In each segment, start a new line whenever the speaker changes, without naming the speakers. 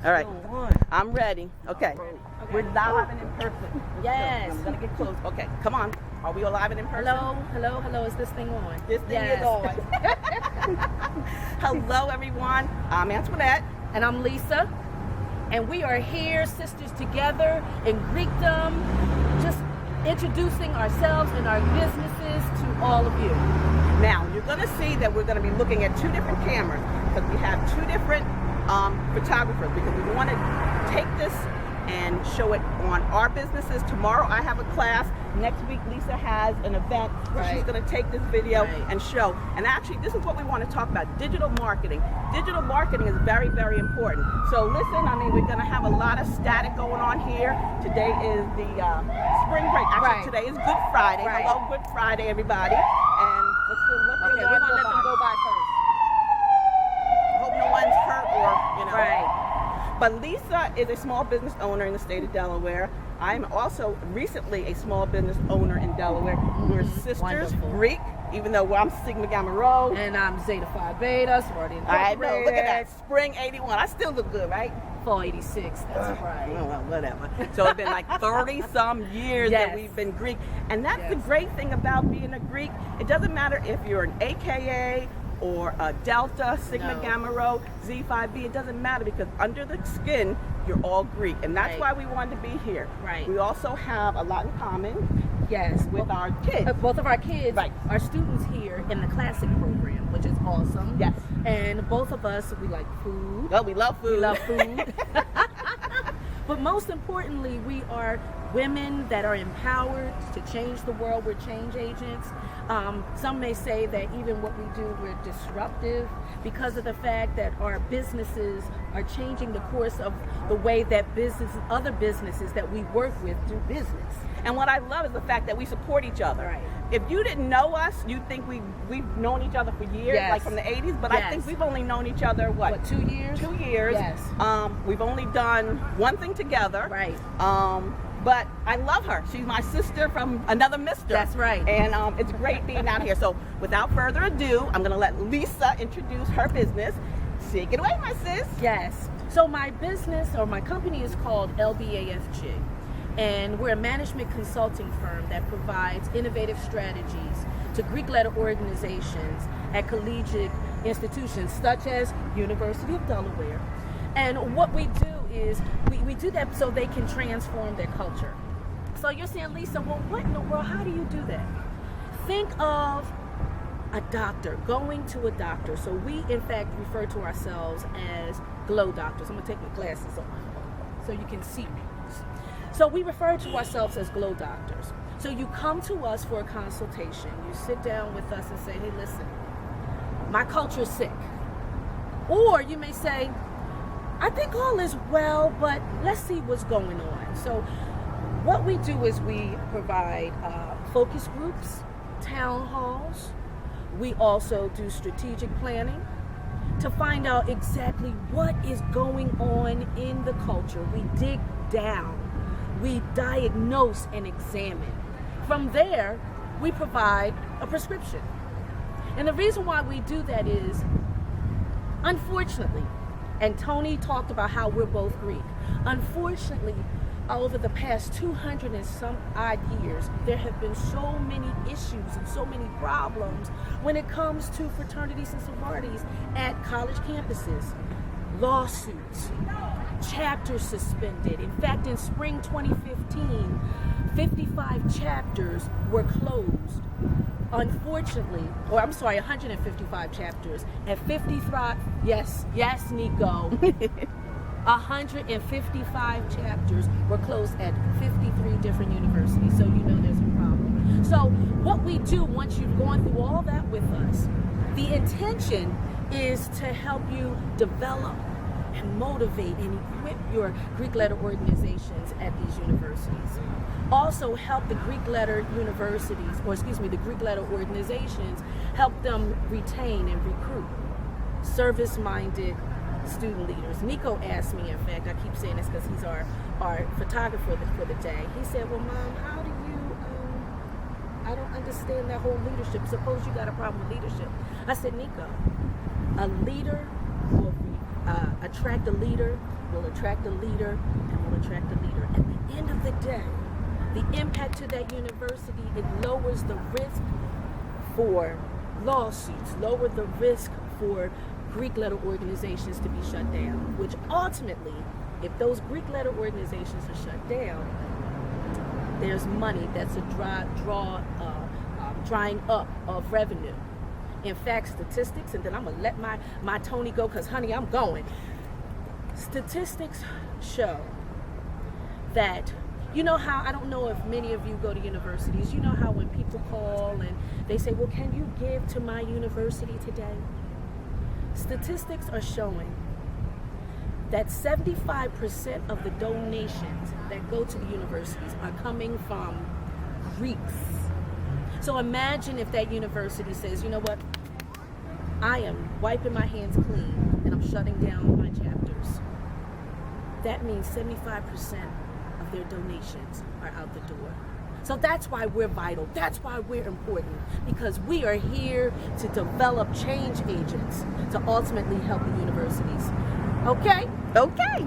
All right. I'm ready. Okay. We're live and in person.
Yes.
I'm going to get close. Okay. Come on. Are we alive and in person?
Hello. Is this thing on?
This thing is on. Hello, everyone. I'm Antoinette.
And I'm Lisa. And we are here, sisters together in Greekdom, just introducing ourselves and our businesses to all of you.
Now, you're going to see that we're going to be looking at two different cameras because we have two different photographers because we want to take this and show it on our businesses. Tomorrow I have a class. Next week Lisa has an event. So she's going to take this video and show. And actually this is what we want to talk about, digital marketing. Digital marketing is very, very important. So listen, I mean, we're going to have a lot of static going on here. Today is the spring break. Actually, today is Good Friday. Hello, Good Friday, everybody. And let's do
we're going to let them go by first.
Hope no one's hurt or, you know. But Lisa is a small business owner in the state of Delaware. I'm also recently a small business owner in Delaware. We're sisters, Greek, even though I'm Sigma Gamma Rho.
And I'm Zeta Phi Beta, sorority
I
incorporated.
know, look at that, spring 81. I still look good, right?
486, that's right.
Oh, well, whatever. So it's been like 30 some years that we've been Greek. And that's the great thing about being a Greek. It doesn't matter if you're an AKA or a Delta, Sigma Gamma Rho, Z5B, it doesn't matter because under the skin, you're all Greek. And that's why we wanted to be here.
Right.
We also have a lot in common with our kids.
Both of our kids are students here in the classic program, which is awesome.
Yes.
And both of us, we like food.
Oh, we love food.
We love food. But most importantly, we are women that are empowered to change the world. We're change agents. Some may say that even what we do, we're disruptive because of the fact that our businesses are changing the course of the way that other businesses that we work with do business.
And what I love is the fact that we support each other.
Right.
If you didn't know us, you'd think we've known each other for years, like from the 80s, but I think we've only known each other, what
2 years?
2 years.
Yes.
We've only done one thing together.
Right.
But I love her. She's my sister from another mister.
That's right.
And it's great being out here. So without further ado, I'm going to let Lisa introduce her business. Take it away, my sis.
Yes. So my business or my company is called Bas Chick. And we're a management consulting firm that provides innovative strategies to Greek letter organizations at collegiate institutions such as University of Delaware. And what we do is we do that so they can transform their culture. So you're saying, Lisa, well, what in the world, how do you do that? Think of a doctor, going to a doctor. So we, in fact, refer to ourselves as glow doctors. I'm going to take my glasses off so you can see me. So we refer to ourselves as glow doctors. So you come to us for a consultation. You sit down with us and say, hey, listen, my culture is sick. Or you may say, I think all is well, but let's see what's going on. So what we do is we provide focus groups, town halls. We also do strategic planning to find out exactly what is going on in the culture. We dig down. We diagnose and examine. From there, we provide a prescription. And the reason why we do that is, unfortunately, and Tony talked about how we're both Greek. Unfortunately, over the past 200 and some odd years, there have been so many issues and so many problems when it comes to fraternities and sororities at college campuses. Lawsuits, chapters suspended. In fact, in spring 2015, 55 chapters were closed. Unfortunately, 155 chapters and 55, yes, Nico, 155 chapters were closed at 53 different universities, so you know there's a problem. So what we do once you've gone through all that with us, the intention is to help you develop and motivate and equip your Greek letter organizations at these universities. Also help the Greek letter universities, the Greek letter organizations, help them retain and recruit service-minded student leaders. Nico asked me, in fact, I keep saying this because he's our photographer for the day. He said, well, Mom, how do you, I don't understand that whole leadership. Suppose you got a problem with leadership. I said, Nico, a leader will attract a leader, will attract a leader, and will attract a leader. At the end of the day, the impact to that university, it lowers the risk for lawsuits, lower the risk for Greek letter organizations to be shut down, which ultimately, if those Greek letter organizations are shut down, there's money that's a drying up of revenue. In fact, statistics, and then I'm gonna let my Tony go, because honey, I'm going. Statistics show that, you know how, I don't know if many of you go to universities, you know how when people call and they say, well, can you give to my university today? Statistics are showing that 75% of the donations that go to the universities are coming from Greeks. So imagine if that university says, you know what, I am wiping my hands clean and I'm shutting down my chapters. That means 75% of their donations are out the door. So that's why we're vital. That's why we're important, because we are here to develop change agents to ultimately help the universities. Okay?
Okay.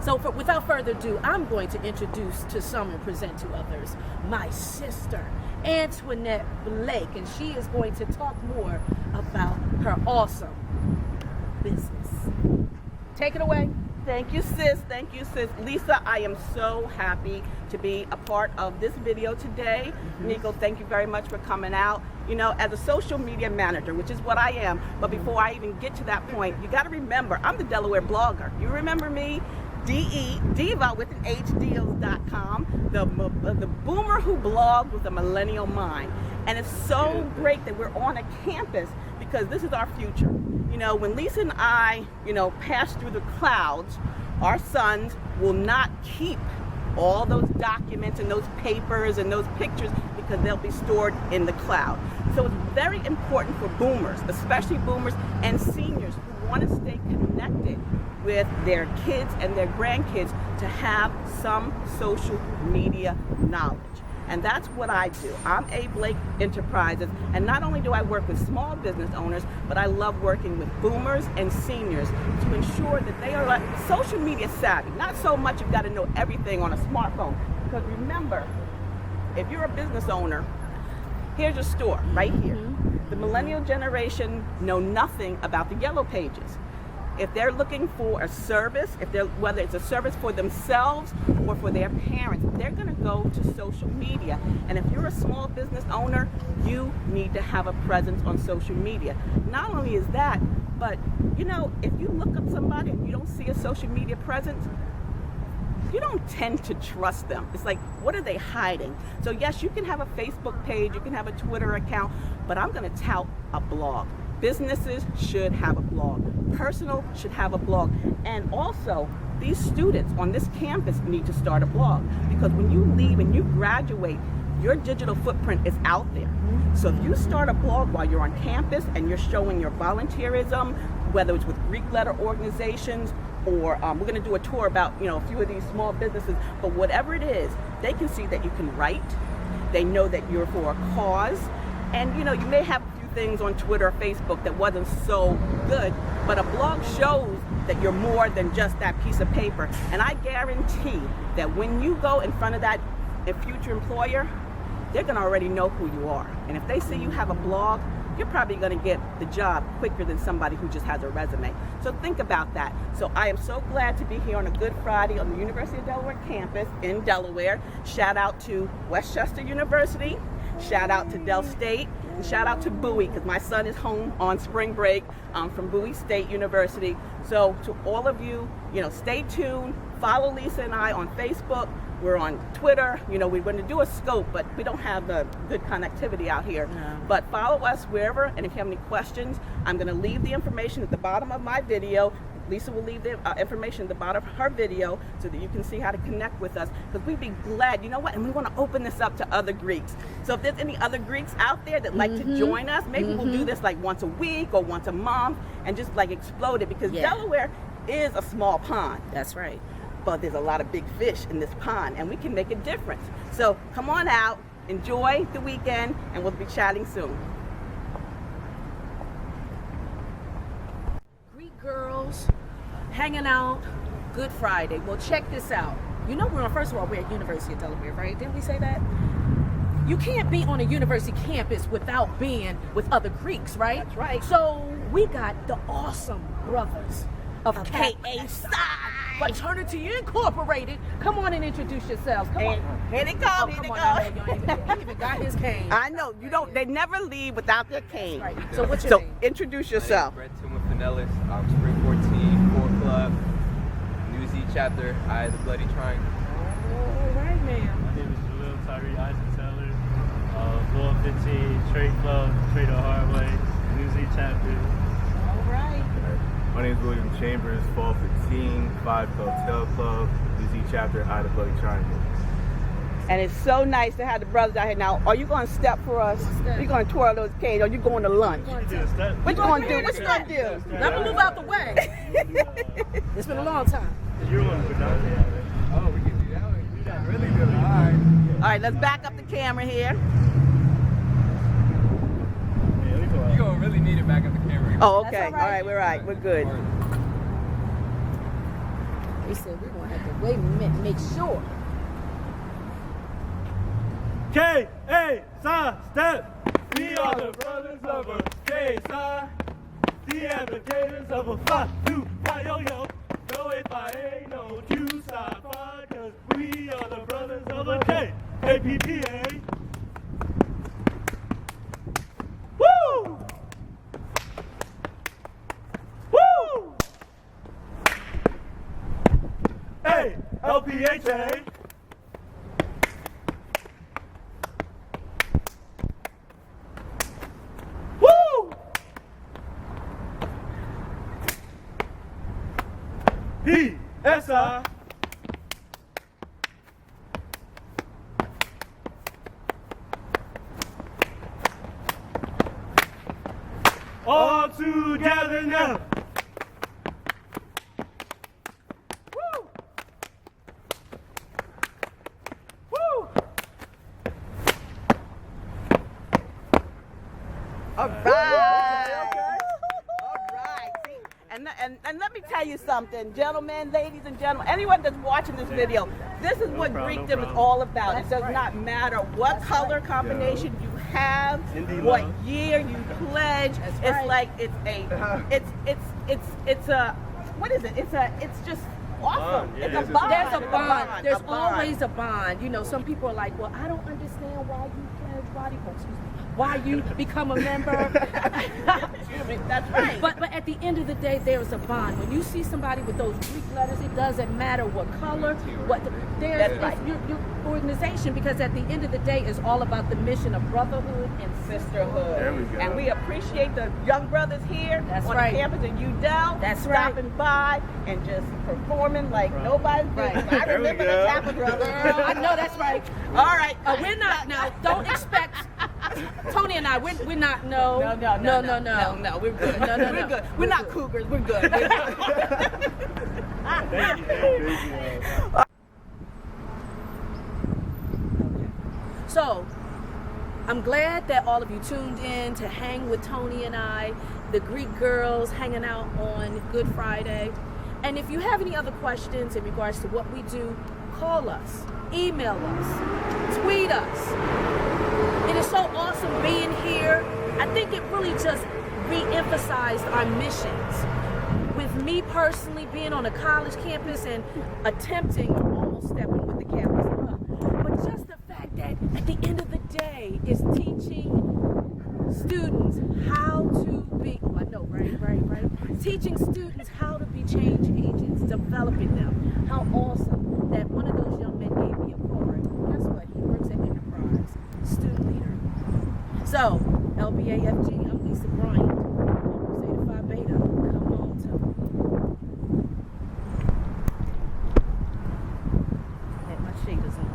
So without further ado, I'm going to introduce to some and present to others my sister, Antoinette Blake, and she is going to talk more about her awesome business. Take it away.
Thank you, sis. Thank you, sis. Lisa, I am so happy to be a part of this video today. Nico, thank you very much for coming out. You know, as a social media manager, which is what I am, but before I even get to that point, you got to remember, I'm the Delaware blogger. You remember me? Diva with an HDeals.com, the boomer who blogged with a millennial mind. And it's so great that we're on a campus, because this is our future. You know, when Lisa and I, pass through the clouds, our sons will not keep all those documents and those papers and those pictures, because they'll be stored in the cloud. So it's very important for boomers, especially boomers and seniors who want to stay connected with their kids and their grandkids, to have some social media knowledge. And that's what I do. I'm A. Blake Enterprises, and not only do I work with small business owners, but I love working with boomers and seniors to ensure that they are social media savvy. Not so much you've got to know everything on a smartphone, because remember, if you're a business owner, here's your store right here. The millennial generation know nothing about the yellow pages. If they're looking for a service, whether it's a service for themselves or for their parents, they're going to go to social media. And if you're a small business owner, you need to have a presence on social media. Not only is that, but if you look up somebody and you don't see a social media presence, you don't tend to trust them. It's like, what are they hiding? So yes, you can have a Facebook page, you can have a Twitter account, but I'm going to tout a blog. Businesses should have a blog. Personal should have a blog. And also, these students on this campus need to start a blog, because when you leave and you graduate, your digital footprint is out there. So if you start a blog while you're on campus and you're showing your volunteerism, whether it's with Greek letter organizations, or we're going to do a tour about a few of these small businesses, but whatever it is, they can see that you can write. They know that you're for a cause. And you may have things on Twitter or Facebook that wasn't so good, but a blog shows that you're more than just that piece of paper. And I guarantee that when you go in front of that future employer, they're going to already know who you are. And if they see you have a blog, you're probably going to get the job quicker than somebody who just has a resume. So think about that. So I am so glad to be here on a Good Friday on the University of Delaware campus in Delaware. Shout out to Westchester University. Shout out to Del State. And shout out to Bowie, because my son is home on spring break from Bowie State University. So to all of you, stay tuned. Follow Lisa and I on Facebook. We're on Twitter. We're going to do a scope, but we don't have the good connectivity out here. No. But follow us wherever, and if you have any questions, I'm going to leave the information at the bottom of my video. Lisa will leave the information at the bottom of her video so that you can see how to connect with us, because we'd be glad, and we want to open this up to other Greeks. So if there's any other Greeks out there that like to join us, maybe we'll do this like once a week or once a month and just like explode it, because Delaware is a small pond.
That's right.
But there's a lot of big fish in this pond, and we can make a difference. So come on out, enjoy the weekend, and we'll be chatting soon.
Greek girls hanging out, Good Friday. Well, check this out. You know, first of all, we're at University of Delaware, right? Didn't we say that? You can't be on a university campus without being with other Greeks, right?
That's right.
So we got the awesome brothers of KA Fraternity Incorporated. Come on and introduce yourselves. Come on.
Here they go.
Oh,
Here
come
they
on,
go.
I know he even got his cane.
I know you don't. They never leave without their cane.
Right. So what's your
So
name?
introduce yourself.
Brett Tuma Finellis. I'm Spring 14, Core Club, New Z Chapter, I the Bloody Triangle.
All right, ma'am.
My name is Jalil Tyree Eisenteller, Floor 15, Trade Club, Trade the Hard Way, New Z Chapter.
All right.
My name is William Chambers, Fall 15, 5 Hotel Club, UZ Chapter, I the Bloody Triangle.
And it's so nice to have the brothers out here. Now, are you going to step for us?
Step.
You going to twirl those canes? Or you going to lunch?
You do a step.
What you going to do? What you going to do?
Let me move out the way. It's been a long time.
You're one to put down there.
Oh, we can do that one. Do that really good. All right.
All right, let's back up the camera here.
Yeah, we go out.
You gonna really need it back at the camera.
Oh,
That's
okay.
all right.
All right, we're right. We're good.
We said we're going to have to wait a minute, make sure.
K-A-Side step. We are the brothers of a K-Side. The advocates of a 5-2-Y-yo-yo. No, if I ain't no Q-Side 5, cause we are the brothers of a K-A-P-P-A. Woo! Woo! Hey, LPHA. Woo! P-S-I. All together now. Woo! Woo!
All right. All right. See, and let me tell you something, gentlemen, ladies and gentlemen, anyone that's watching this video, this is what Greekdom is all about. It does not matter what color combination you have, what year you pledge. It's like it's a what is it? It's just awesome.
Bond, yeah.
It's a bond.
There's a bond. There's
A bond.
always a bond. You know, some people are like, well, I don't understand why you pledge, why you become a member.
That's right.
But at the end of the day, there is a bond. When you see somebody with those Greek letters, it doesn't matter what color,
That's right.
your organization, because at the end of the day, it's all about the mission of brotherhood and sisterhood.
There we go.
And we appreciate the young brothers here
That's
on
right.
the campus in UDEL
That's right.
stopping by and just performing like nobody's business. I
There we
remember
go.
the Kappa brothers.
Girl, I know that's right.
All right.
We're not now. Don't expect Tony and I. We're not. No.
No. We're good.
No.
We're good. We're not cougars. We're good. We're good.
Thank you.
So, I'm glad that all of you tuned in to hang with Tony and I, the Greek girls hanging out on Good Friday. And if you have any other questions in regards to what we do, call us, email us, tweet us. It is so awesome being here. I think it really just re-emphasized our missions. With me personally being on a college campus and attempting, almost stepping with the campus up, but just the fact that at the end of the day is teaching students how to be, I know, right? Teaching students how to be change agents, developing them. How awesome that one of those young men gave me a card. Guess what? He works at Enterprise, student leader. So, LBAFG, I'm Lisa Bryant. Zeta Phi Beta. Come on, Tony. Had my shaders on.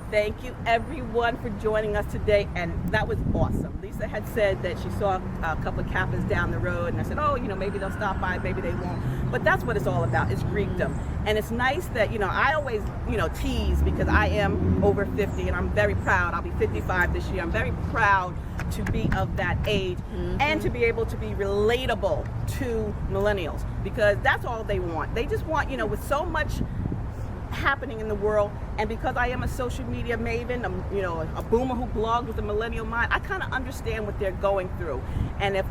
Thank you everyone for joining us today, and that was awesome. Lisa had said that she saw a couple of Kappas down the road, and I said, oh, maybe they'll stop by, maybe they won't. But that's what it's all about, is Greekdom. And it's nice that, I always, tease because I am over 50 and I'm very proud. I'll be 55 this year. I'm very proud to be of that age and to be able to be relatable to millennials, because that's all they want. They just want, with so much happening in the world, and because I am a social media maven, a boomer who blogs with a millennial mind, I kind of understand what they're going through. And if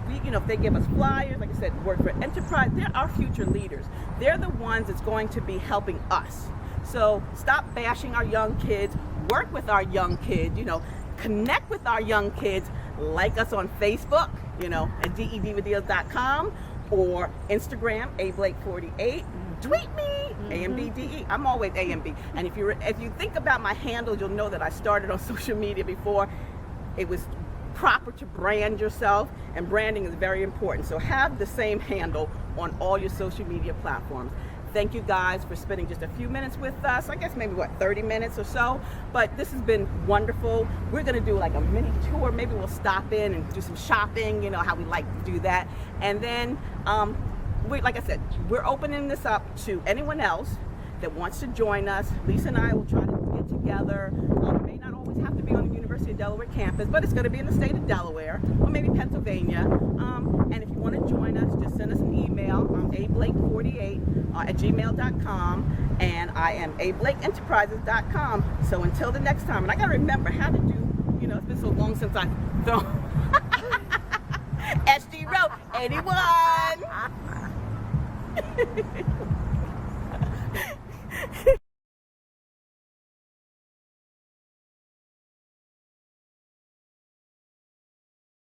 they give us flyers, like I said, work for enterprise, they're our future leaders. They're the ones that's going to be helping us. So stop bashing our young kids, work with our young kids, connect with our young kids, like us on Facebook, at DEDivadeals.com, or Instagram, ablake48. Tweet me, AMBDE. I'm always AMB. And if you think about my handle, you'll know that I started on social media before it was proper to brand yourself, and branding is very important. So have the same handle on all your social media platforms. Thank you guys for spending just a few minutes with us. I guess maybe 30 minutes or so, but this has been wonderful. We're gonna do like a mini tour. Maybe we'll stop in and do some shopping, how we like to do that. And then, like I said, we're opening this up to anyone else that wants to join us. Lisa and I will try to get together. It may not always have to be on the University of Delaware campus, but it's going to be in the state of Delaware, or maybe Pennsylvania. And if you want to join us, just send us an email, ablake48 at gmail.com, and I am ablakeenterprises.com. So until the next time, and I got to remember how to do, it's been so long since I've thrown SG Row 81.